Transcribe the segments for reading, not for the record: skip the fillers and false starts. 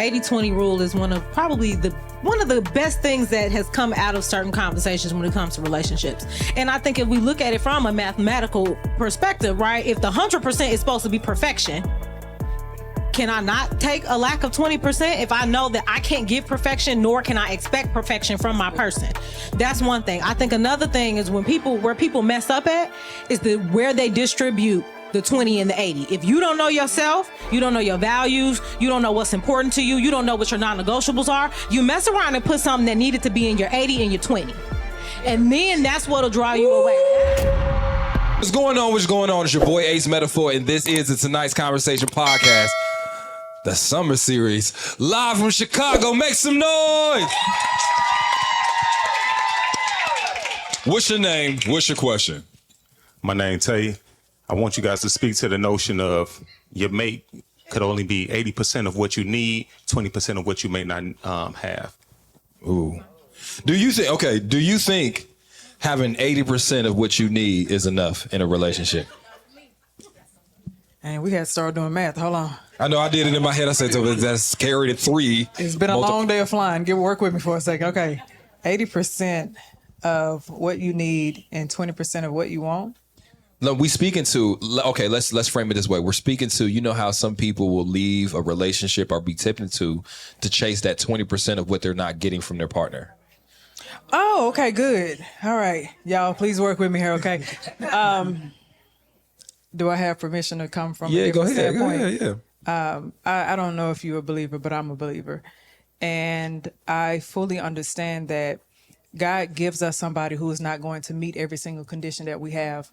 80-20 rule is one of the best things that has come out of certain conversations when it comes to relationships. And I think if we look at it from a mathematical perspective, right? If the 100% is supposed to be perfection, can I not take a lack of 20% if I know that I can't give perfection, nor can I expect perfection from my person? That's one thing. I think another thing is where people mess up at is where they distribute the 20 and the 80. If you don't know yourself, you don't know your values, you don't know what's important to you, you don't know what your non-negotiables are, you mess around and put something that needed to be in your 80 and your 20. And then that's what'll draw you away. What's going on? What's going on? It's your boy Ace Metaphor, and this is the Tonight's Conversation podcast, the summer series, live from Chicago. Make some noise! What's your name? What's your question? My name Tay. I want you guys to speak to the notion of your mate could only be 80% of what you need, 20% of what you may not have. Ooh. Do you think having 80% of what you need is enough in a relationship? And we had to start doing math. Hold on. I know I did it in my head. I said, so that's carried at 3. It's been a long day of flying. Work with me for a second. Okay. 80% of what you need and 20% of what you want. No, we speaking to, okay, let's frame it this way. We're speaking to, you know how some people will leave a relationship or be tipped into to chase that 20% of what they're not getting from their partner. Oh, okay, good. All right. Y'all, please work with me here, okay? Do I have permission to come from a different standpoint? I don't know if you're a believer, but I'm a believer. And I fully understand that God gives us somebody who is not going to meet every single condition that we have.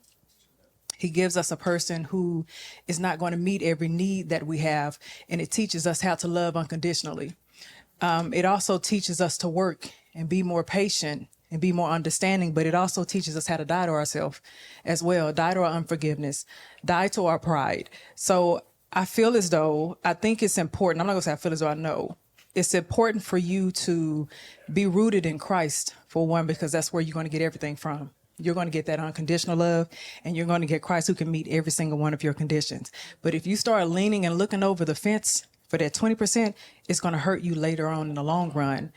He gives us a person who is not going to meet every need that we have, and it teaches us how to love unconditionally. It also teaches us to work and be more patient and be more understanding, but it also teaches us how to die to ourselves as well, die to our unforgiveness, die to our pride. So I feel as though, I think it's important, I'm not going to say I feel as though I know, it's important for you to be rooted in Christ, for one, because that's where you're going to get everything from. You're going to get that unconditional love, and you're going to get Christ who can meet every single one of your conditions. But if you start leaning and looking over the fence for that 20%, it's going to hurt you later on in the long run,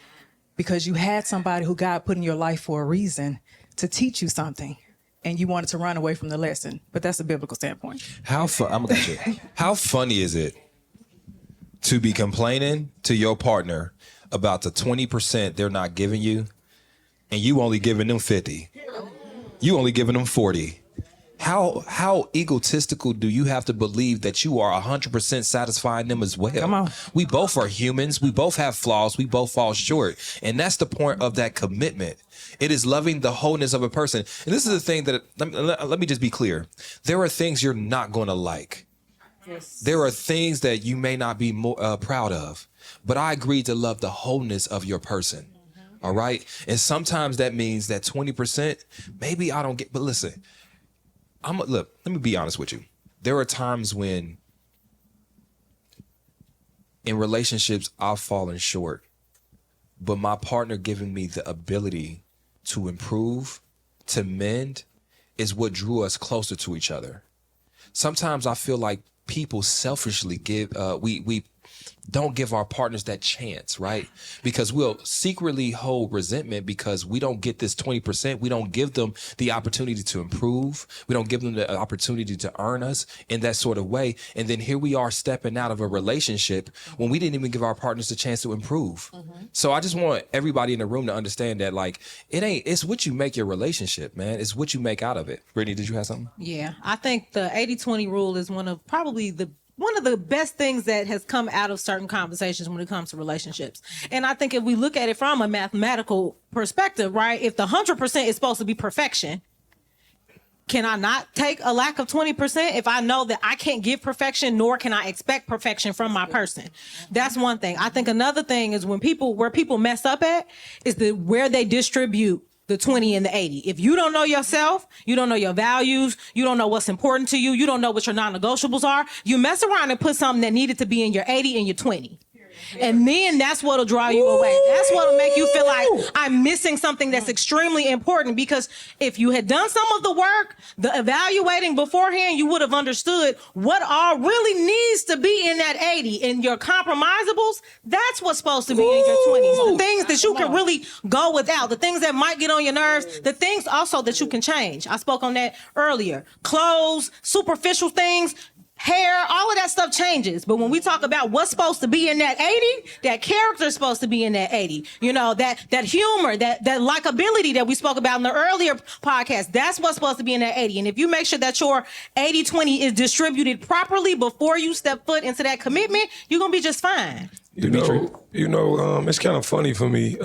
because you had somebody who God put in your life for a reason to teach you something, and you wanted to run away from the lesson. But that's a biblical standpoint. How funny is it to be complaining to your partner about the 20% they're not giving you, and you only giving them 50? You only giving them 40. How egotistical do you have to believe that you are 100% satisfying them as well? Come on. We both are humans. We both have flaws. We both fall short. And that's the point of that commitment. It is loving the wholeness of a person. And this is the thing that, let me just be clear. There are things you're not going to like. Yes. There are things that you may not be more proud of. But I agree to love the wholeness of your person. All right. And sometimes that means that 20%, maybe I don't get, but listen, look, let me be honest with you. There are times when in relationships, I've fallen short, but my partner giving me the ability to improve, to mend, is what drew us closer to each other. Sometimes I feel like people selfishly we don't give our partners that chance, right? Because we'll secretly hold resentment because we don't get this 20%. We don't give them the opportunity to improve. We don't give them the opportunity to earn us in that sort of way. And then here we are stepping out of a relationship when we didn't even give our partners a chance to improve. Mm-hmm. So I just want everybody in the room to understand that, like, it's what you make your relationship, man. It's what you make out of it. Brittany, did you have something? Yeah, I think the 80-20 rule is one of the best things that has come out of certain conversations when it comes to relationships. And I think if we look at it from a mathematical perspective, right, if the 100% is supposed to be perfection, can I not take a lack of 20% if I know that I can't give perfection, nor can I expect perfection from my person? That's one thing. I think another thing is where people mess up at is where they distribute the 20 and the 80. If you don't know yourself, you don't know your values, you don't know what's important to you, you don't know what your non-negotiables are, you mess around and put something that needed to be in your 80 and your 20. And then that's what'll draw you away. That's what'll make you feel like I'm missing something that's extremely important, because if you had done some of the work, the evaluating beforehand, you would have understood what all really needs to be in that 80. In your compromisables, that's what's supposed to be in your 20s. The things that you can really go without, the things that might get on your nerves, the things also that you can change. I spoke on that earlier. Clothes, superficial things, hair, all of that stuff changes. But when we talk about what's supposed to be in that 80, that character is supposed to be in that 80. You know, that humor, that likability that we spoke about in the earlier podcast, that's what's supposed to be in that 80. And if you make sure that your 80-20 is distributed properly before you step foot into that commitment, you're going to be just fine. It's kind of funny for me.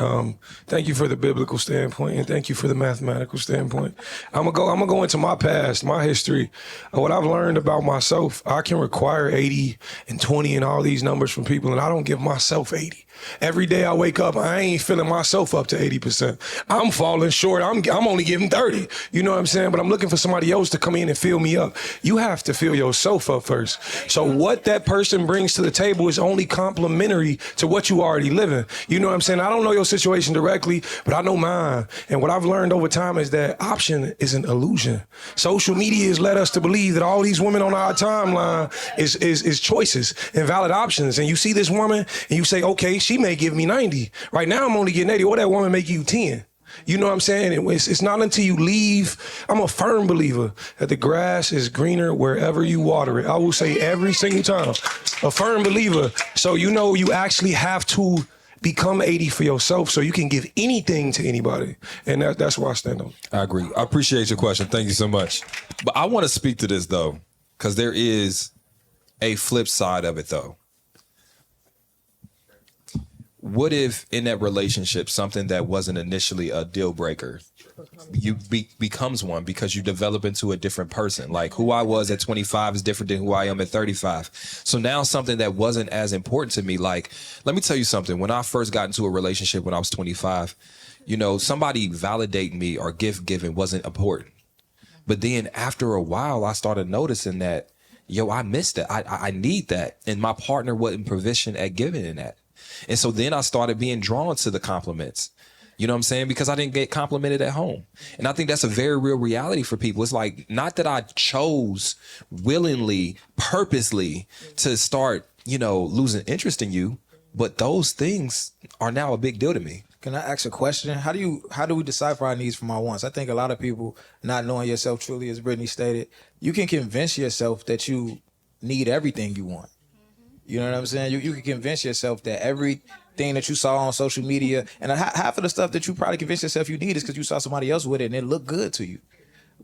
Thank you for the biblical standpoint, and thank you for the mathematical standpoint. I'm gonna go into my past, my history, what I've learned about myself. I can require 80 and 20 and all these numbers from people, and I don't give myself 80. Every day I wake up, I ain't filling myself up to 80%. I'm falling short. I'm only giving 30. You know what I'm saying? But I'm looking for somebody else to come in and fill me up. You have to fill yourself up first. So what that person brings to the table is only complementary to what you already living. You know what I'm saying? I don't know your situation directly, but I know mine. And what I've learned over time is that option is an illusion. Social media has led us to believe that all these women on our timeline is choices and valid options. And you see this woman and you say, okay, she may give me 90. Right now I'm only getting 80. Or that woman make you 10. You know what I'm saying? It's not until you leave. I'm a firm believer that the grass is greener wherever you water it. I will say every single time. A firm believer. So you actually have to become 80 for yourself so you can give anything to anybody. And that's where I stand on. I agree. I appreciate your question. Thank you so much. But I want to speak to this, though, because there is a flip side of it, though. What if in that relationship, something that wasn't initially a deal breaker, becomes one because you develop into a different person? Like who I was at 25 is different than who I am at 35. So now something that wasn't as important to me, like, let me tell you something. When I first got into a relationship when I was 25, somebody validating me or gift giving wasn't important. But then after a while, I started noticing that, I missed it. I need that. And my partner wasn't proficient at giving in that. And so then I started being drawn to the compliments, you know what I'm saying? Because I didn't get complimented at home. And I think that's a very real reality for people. It's like, not that I chose willingly, purposely to start, losing interest in you, but those things are now a big deal to me. Can I ask a question? How do we decipher our needs from our wants? I think a lot of people, not knowing yourself truly, as Brittany stated, you can convince yourself that you need everything you want. You know what I'm saying? You can convince yourself that everything that you saw on social media, and half of the stuff that you probably convince yourself you need is because you saw somebody else with it and it looked good to you.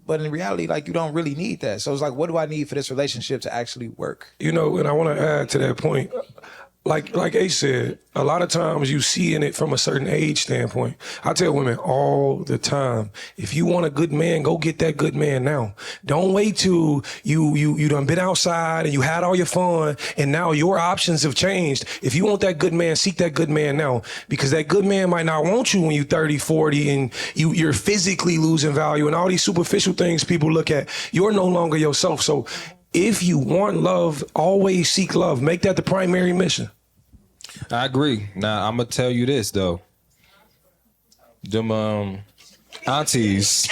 But in reality, you don't really need that. So it's like, what do I need for this relationship to actually work? And I want to add to that point. Like Ace said, a lot of times you see in it from a certain age standpoint. I tell women all the time, if you want a good man, go get that good man now. Don't wait till you done been outside and you had all your fun and now your options have changed. If you want that good man, seek that good man now, because that good man might not want you when you're 30, 40 and you're physically losing value and all these superficial things people look at. You're no longer yourself. So if you want love, always seek love. Make that the primary mission. I agree. Now, I'm going to tell you this, though. Them aunties.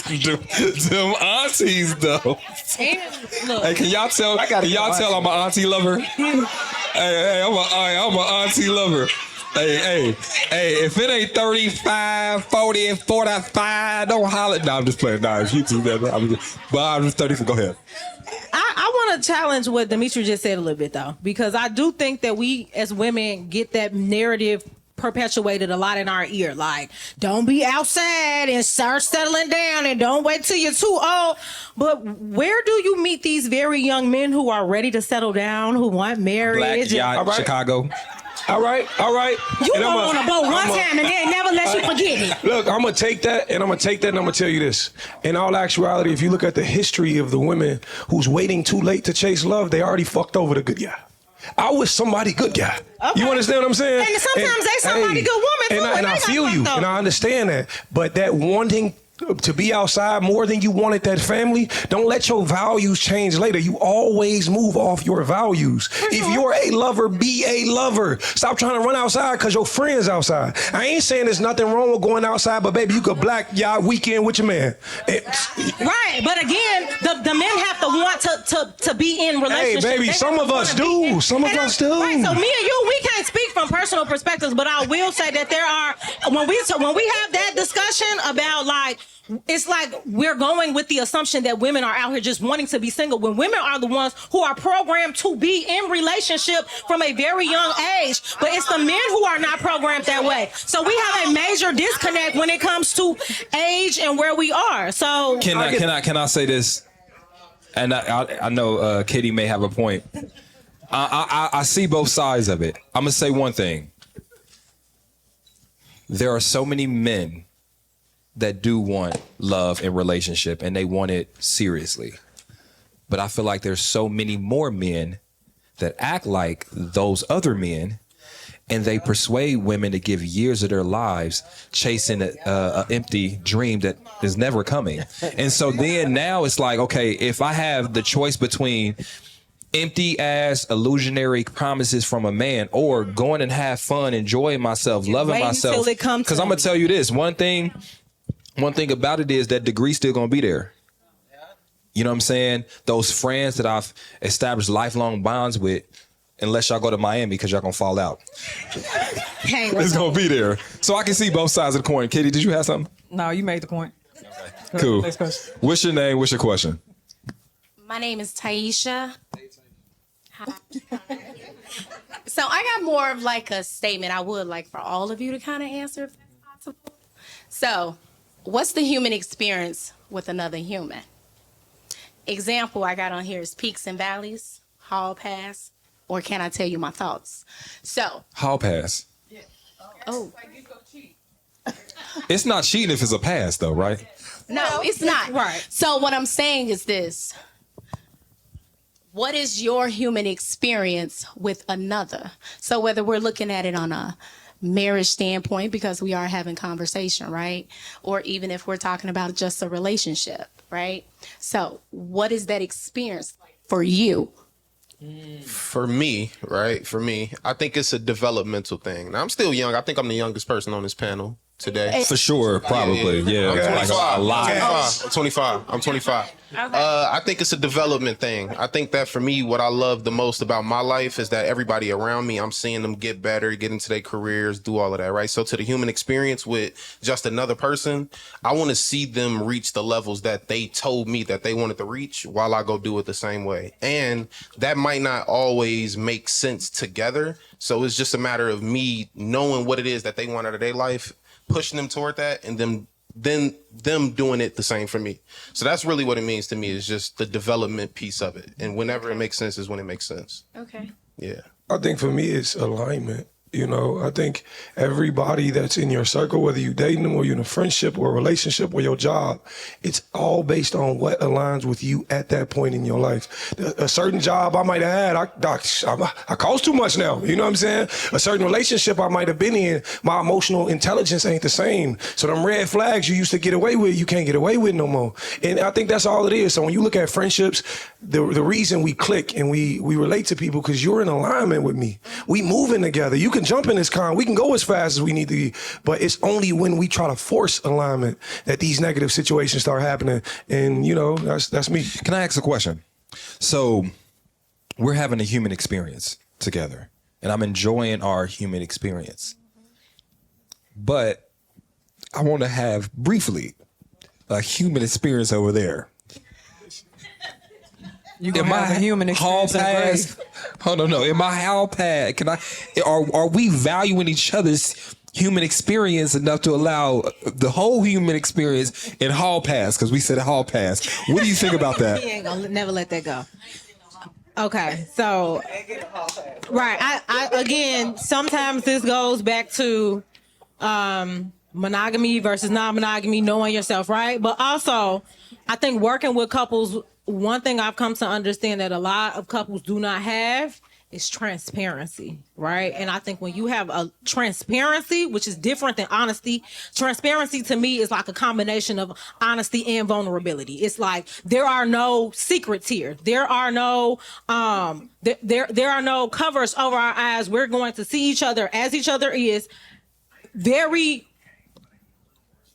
them aunties, though. Hey, can y'all tell I'm an auntie lover? hey, I'm an auntie lover. Hey, if it ain't 35, 40, and 45, don't holler. No, I'm just playing. Nah, it's you two, man. I'm just 30, go ahead. I want to challenge what Demetri just said a little bit, though, because I do think that we as women get that narrative perpetuated a lot in our ear. Like, don't be outside and start settling down and don't wait till you're too old. But where do you meet these very young men who are ready to settle down, who want marriage? Black yacht, right. Chicago. All right. You go on a boat one time and they never let you forget it. Look, I'm going to take that and I'm going to tell you this. In all actuality, if you look at the history of the women who's waiting too late to chase love, they already fucked over the good guy. I was somebody good guy. Okay. You understand what I'm saying? And sometimes they somebody good woman too. And I feel you and I understand that. But that wanting to be outside more than you wanted that family, don't let your values change later. You always move off your values. If you're a lover, be a lover. Stop trying to run outside because your friend's outside. I ain't saying there's nothing wrong with going outside, but baby, you could black y'all weekend with your man. Right, but again, the men have to want to be in relationships. Hey, baby, some of us do. Some of us do. Right, so me and you, we can't speak from personal perspectives, but I will say that there are, when we have that discussion about like, it's like we're going with the assumption that women are out here just wanting to be single when women are the ones who are programmed to be in relationship from a very young age, but it's the men who are not programmed that way. So we have a major disconnect when it comes to age and where we are. So can I say this? And I know Kitty may have a point. I see both sides of it. I'm gonna say one thing. There are so many men that do want love and relationship, and they want it seriously. But I feel like there's so many more men that act like those other men, and they persuade women to give years of their lives chasing an empty dream that is never coming. And so then now it's like, okay, if I have the choice between empty ass illusionary promises from a man or going and have fun, enjoying myself, loving myself, because I'm gonna tell you this, one thing about it is that degree's still gonna be there. You know what I'm saying? Those friends that I've established lifelong bonds with, unless y'all go to Miami because y'all gonna fall out. hey, It's gonna be there. So I can see both sides of the coin. Kitty, did you have something? No, you made the point. Cool. Next question. What's your name? What's your question? My name is Taisha. Hi. So I got more of like a statement I would like for all of you to kind of answer if that's possible. So, what's the human experience with another human? Example I got on here is peaks and valleys, hall pass, or can I tell you my thoughts? So, Hall pass. oh, It's not cheating if it's a pass though, right? no, it's not. Right. So what I'm saying is this. What is your human experience with another? So whether we're looking at it on a marriage standpoint, because we are having conversation, right? Or even if we're talking about just a relationship, right? So what is that experience like for you? For me, right? For me, I think it's a developmental thing. Now, I'm still young. I think I'm the youngest person on this panel today. For sure, probably. Yeah. I'm 25. Like a lot. I'm 25. I think it's a development thing. I think that for me, what I love the most about my life is that everybody around me, I'm seeing them get better, get into their careers, do all of that, right? So to the human experience with just another person, I want to see them reach the levels that they told me that they wanted to reach while I go do it the same way. And that might not always make sense together. So it's just a matter of me knowing what it is that they want out of their life, pushing them toward that, and then them doing it the same for me. So that's really what it means to me, is just the development piece of it. And whenever it makes sense is when it makes sense. Okay. Yeah. I think for me, it's alignment. You know, I think everybody that's in your circle, whether you dating them or you're in a friendship or a relationship or your job, it's all based on what aligns with you at that point in your life. A certain job I might have had, I cost too much now. You know what I'm saying? A certain relationship I might have been in, my emotional intelligence ain't the same. So them red flags you used to get away with, you can't get away with no more. And I think that's all it is. So when you look at friendships, the reason we click and we relate to people because you're in alignment with me. We moving together. You can jump in this car. We can go as fast as we need to be, but it's only when we try to force alignment that these negative situations start happening. And you know, that's me. Can I ask a question? So we're having a human experience together, and I'm enjoying our human experience. But I want to have briefly a human experience over there. You gonna have a human experience at grave. Oh no! In my hall pad, are we valuing each other's human experience enough to allow the whole human experience in hall pass? Because we said hall pass. What do you think about that? He ain't gonna never let that go. Okay, so right, I again, sometimes this goes back to monogamy versus non-monogamy, knowing yourself, right? But also, I think working with couples, one thing I've come to understand that a lot of couples do not have is transparency, right? And I think when you have a transparency, which is different than honesty, transparency to me is like a combination of honesty and vulnerability. It's like there are no secrets here. There are no there are no covers over our eyes. We're going to see each other as each other is very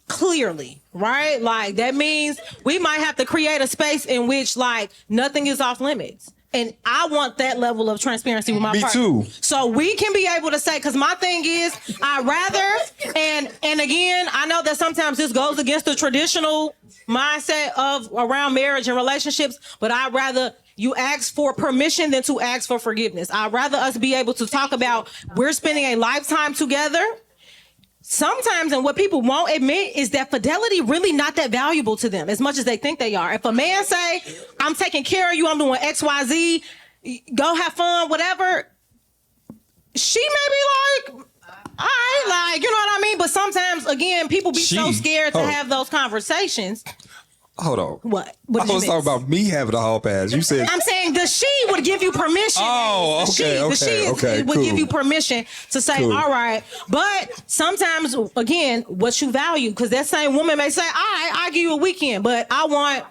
clearly, right? Like that means we might have to create a space in which like nothing is off limits. And I want that level of transparency with my partner. Me too. So we can be able to say, because my thing is, I'd rather, and again, I know that sometimes this goes against the traditional mindset of around marriage and relationships, but I'd rather you ask for permission than to ask for forgiveness. I'd rather us be able to talk about we're spending a lifetime together. Sometimes, and what people won't admit is that fidelity really not that valuable to them as much as they think they are. If a man say, I'm taking care of you, I'm doing X, Y, Z, go have fun, whatever, she may be like, all right, like, you know what I mean? But sometimes, again, people be so scared to have those conversations. Hold on. What? I was talking about me having a hall pass. You said I'm saying the she would give you permission. Oh, okay, would give you permission to say, all right. But sometimes, again, what you value, because that same woman may say, all right, I'll give you a weekend, but I want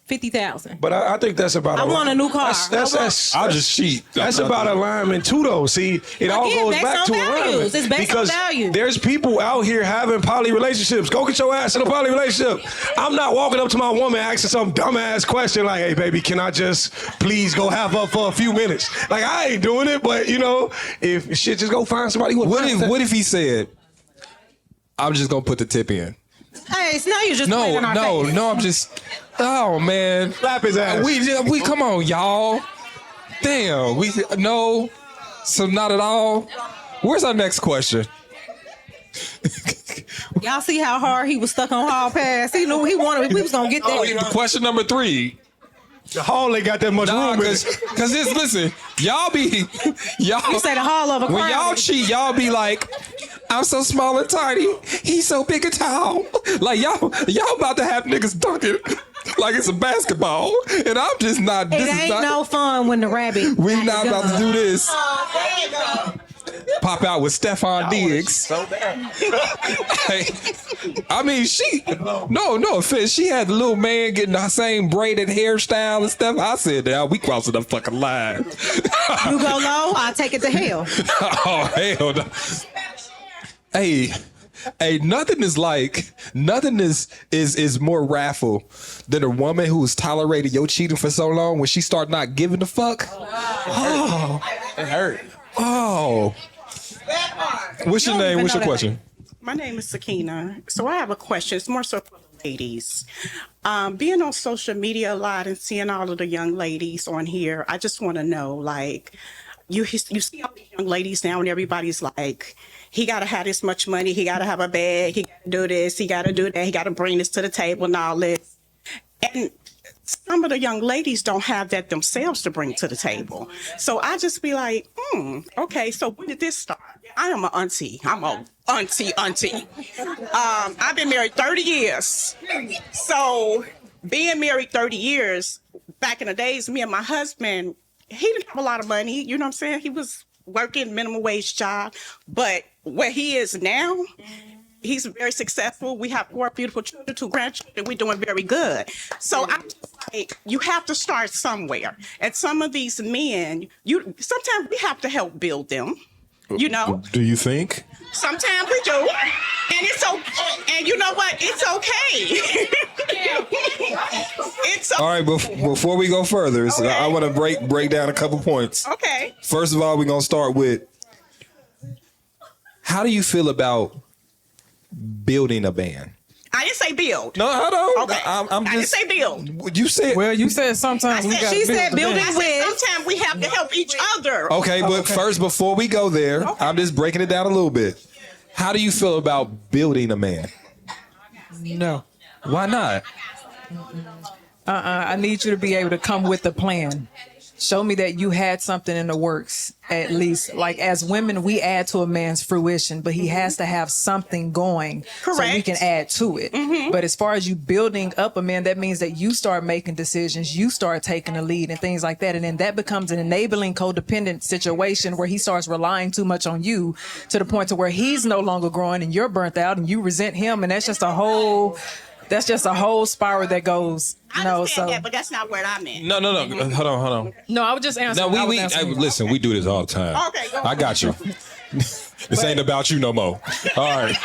50,000. But I think that's about. I want a new car. I'll just cheat. That's about alignment too, though. See, it all goes back to alignment. It's based on values. There's people out here having poly relationships. Go get your ass in a poly relationship. I'm not walking up to my woman asking some dumbass question like, "Hey, baby, can I just please go have her for a few minutes?" Like I ain't doing it, but you know, if shit, just go find somebody. What if he said, "I'm just gonna put the tip in"? Hey, so now you're just No, I'm just. Oh man, slap his ass. We come on, y'all. Damn, no. So not at all. Where's our next question? Y'all see how hard he was stuck on hall pass? He knew we was gonna get that. Question number 3. The hall ain't got that much room. Cause listen, y'all. You say the hall of a crowd. When y'all cheat, y'all be like, I'm so small and tiny. He's so big and tall. Like y'all about to have niggas dunking like it's a basketball, and I'm just not. It ain't no fun when the rabbit. We not about to do this. Pop out with Stephon Diggs. So bad. I mean, no offense. She had the little man getting the same braided hairstyle and stuff. I said, now we crossing the fucking line. You go low, I'll take it to hell. Oh, hell no. Hey, nothing is more wrathful than a woman who's tolerated your cheating for so long when she start not giving a fuck. Oh, it hurt. Oh. What's your name? What's your question? My name is Sakina. So I have a question. It's more so for the ladies. Being on social media a lot and seeing all of the young ladies on here, I just want to know, like, you see all these young ladies now and everybody's like, he got to have this much money, he got to have a bag, he got to do this, he got to do that, he got to bring this to the table and all this. And some of the young ladies don't have that themselves to bring to the table. So I just be like, okay, so when did this start? I am an auntie. I'm a auntie. I've been married 30 years. So being married 30 years, back in the days, me and my husband, he didn't have a lot of money. You know what I'm saying? He was working minimum wage job. But where he is now, he's very successful. We have 4 beautiful children, 2 grandchildren. We're doing very good. So I'm just like, you have to start somewhere. And some of these men, sometimes we have to help build them. You know? Do you think? Sometimes we do. And it's okay. And you know what? It's okay. It's okay. All right, before we go further, so I want to break down a couple points. Okay. First of all, we're going to start with, how do you feel about building a band? I didn't say build. No, hold on. Okay. I didn't say build. You said. Well, you said sometimes we got. She said building with. Sometimes we have to help each other. Okay, but first, before we go there, I'm just breaking it down a little bit. How do you feel about building a man? No. Why not? I need you to be able to come with a plan. Show me that you had something in the works, at least. Like, as women, we add to a man's fruition, but he has to have something going so we can add to it. But as far as you building up a man, that means that you start making decisions, you start taking the lead and things like that. And then that becomes an enabling codependent situation where he starts relying too much on you to the point to where he's no longer growing and you're burnt out and you resent him. And that's just a whole spiral that goes. I understand that, but that's not where I'm at. No. Hold on. No, I was just answering. No, listen, we do this all the time. Okay, go I got you. This ain't about you no more. All right.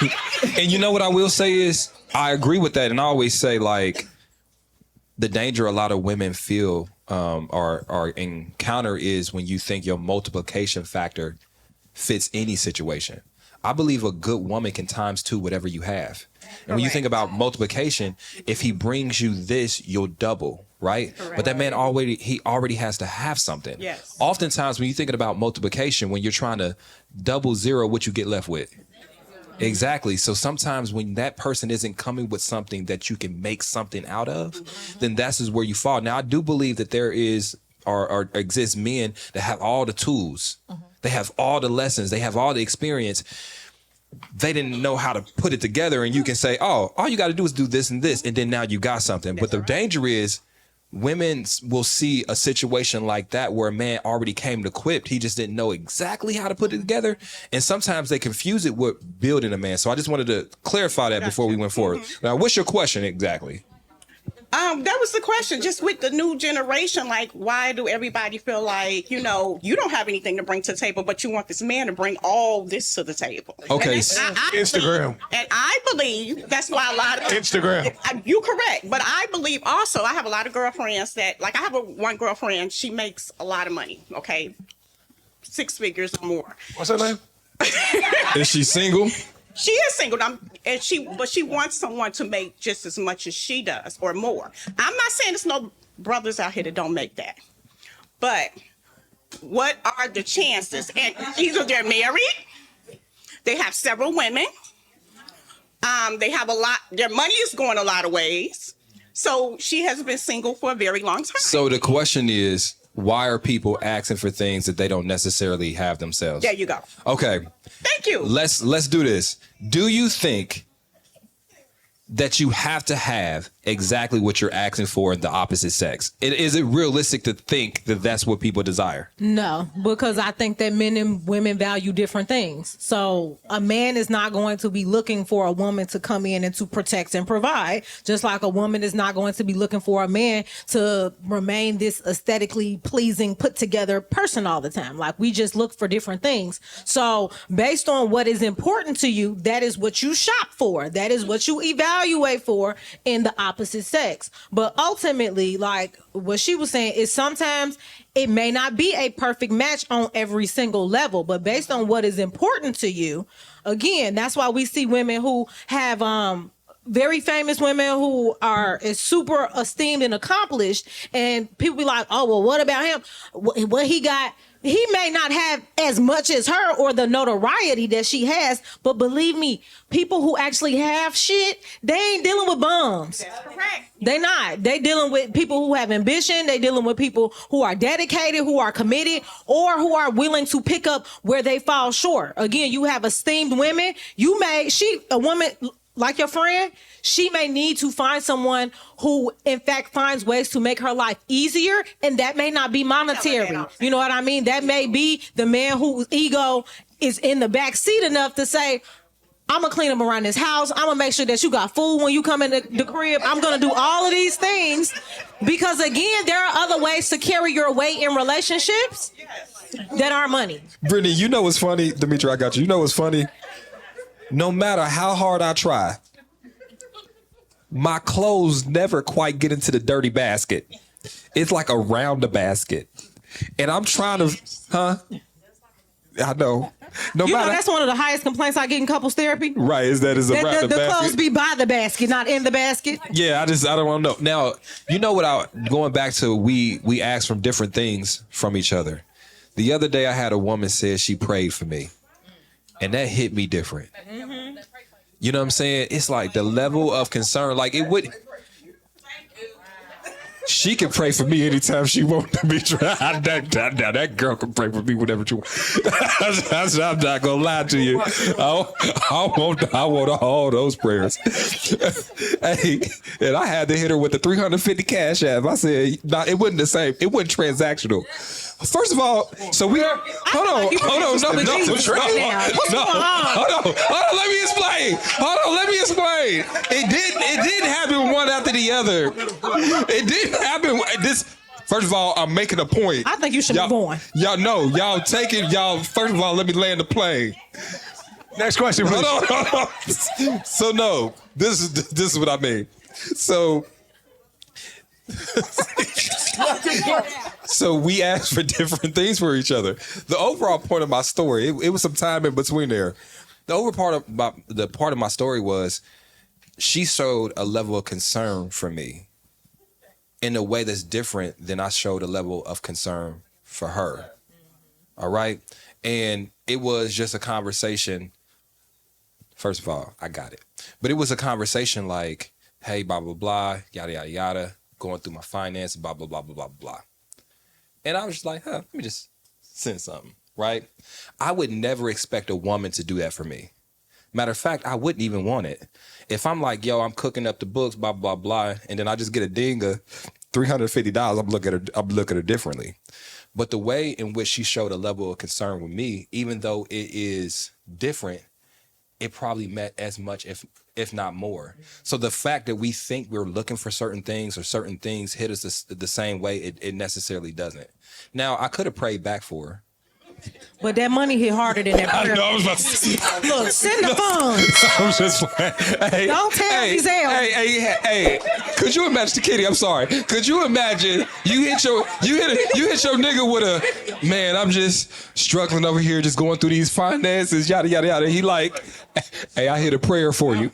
And you know what I will say is, I agree with that. And I always say, like, the danger a lot of women feel or encounter is when you think your multiplication factor fits any situation. I believe a good woman can times 2 whatever you have. And when you think about multiplication, if he brings you this, you'll double, right? Correct. But that man already has to have something. Yes. Oftentimes when you're thinking about multiplication, when you're trying to double zero, what you get left with. Exactly. So sometimes when that person isn't coming with something that you can make something out of, then that's where you fall. Now, I do believe that there is or exists men that have all the tools. They have all the lessons. They have all the experience. They didn't know how to put it together. And you can say, oh, all you got to do is do this and this. And then now you got something. But the danger is women will see a situation like that where a man already came equipped. He just didn't know exactly how to put it together. And sometimes they confuse it with building a man. So I just wanted to clarify that before we went forward. Now, what's your question exactly? That was the question. Just with the new generation, like, why do everybody feel like, you don't have anything to bring to the table, but you want this man to bring all this to the table? Okay. Instagram. And I believe that's why a lot of Instagram. You correct, but I believe also I have a lot of girlfriends that, like, I have one girlfriend. She makes a lot of money. Okay, 6 figures or more. What's her name? Is she single? She is single, but she wants someone to make just as much as she does or more. I'm not saying there's no brothers out here that don't make that, but what are the chances? And either they're married, they have several women, they have a lot. Their money is going a lot of ways. So she has been single for a very long time. So the question is, why are people asking for things that they don't necessarily have themselves? There you go. Okay. Thank you. Let's do this. Do you think that you have to have exactly what you're asking for in the opposite sex? Is it realistic to think that that's what people desire? No, because I think that men and women value different things. So a man is not going to be looking for a woman to come in and to protect and provide, just like a woman is not going to be looking for a man to remain this aesthetically pleasing, put together person all the time. Like, we just look for different things. So based on what is important to you, that is what you shop for. That is what you evaluate for in the opposite sex. But ultimately, like what she was saying, is sometimes it may not be a perfect match on every single level, but based on what is important to you, again, that's why we see women who have very famous women who are super esteemed and accomplished, and people be like, oh, well, what about him? What he got? He may not have as much as her or the notoriety that she has, but believe me, people who actually have shit, they ain't dealing with bums. That's correct. They not. They dealing with people who have ambition. They dealing with people who are dedicated, who are committed, or who are willing to pick up where they fall short. Again, you have esteemed women. A woman like your friend, she may need to find someone who, in fact, finds ways to make her life easier, and that may not be monetary. You know what I mean? That may be the man whose ego is in the back seat enough to say, I'm gonna clean up around this house. I'm gonna make sure that you got food when you come in the crib. I'm gonna do all of these things because, again, there are other ways to carry your weight in relationships that are money. Brittany, you know what's funny? Demetri, I got you. You know what's funny? No matter how hard I try, my clothes never quite get into the dirty basket. It's like around the basket. And I'm trying to, I know. That's one of the highest complaints I get in couples therapy. Right, is that is around the basket. The clothes be by the basket, not in the basket. Yeah, I don't want to know. Now, you know what? Going back to we ask from different things from each other. The other day I had a woman say she prayed for me. And that hit me different. Mm-hmm. You know what I'm saying? It's like the level of concern, like it would. She can pray for me anytime she wants to be tried. That girl can pray for me whenever she wants. I'm not gonna lie to you. I want all those prayers. Hey, and I had to hit her with the 350 cash app. I said, nah, it wasn't the same. It wasn't transactional. First of all, so we are. Hold on. Let me explain. It didn't happen one after the other. It didn't happen. First of all, I'm making a point. I think you should move on. Y'all know. Y'all take it. Y'all. First of all, let me land the plane. Next question, please. Hold on. So no, this is what I mean. So. So we asked for different things for each other. The overall point of my story, it was some time in between there. The part of my story was she showed a level of concern for me in a way that's different than I showed a level of concern for her. All right? And it was just a conversation. First of all, I got it. But it was a conversation like, hey, blah, blah, blah, yada, yada, yada. Going through my finance, blah, blah, blah, blah, blah, blah. And I was just like, let me just send something, right? I would never expect a woman to do that for me. Matter of fact, I wouldn't even want it. If I'm like, yo, I'm cooking up the books, blah, blah, blah, and then I just get a ding of $350, I'm looking at her differently. But the way in which she showed a level of concern with me, even though it is different, it probably met as much, if not more. So the fact that we think we're looking for certain things or certain things hit us the same way, it necessarily doesn't. Now, I could have prayed back for her. But that money hit harder than that prayer. I was about to say. Look, send the funds. I'm just playing. Hey, don't tell me, Zell. Hey, could you imagine, Kitty, I'm sorry. Could you imagine you hit your nigga with a, man, I'm just struggling over here, just going through these finances, yada, yada, yada. He like, hey, I hit a prayer for you.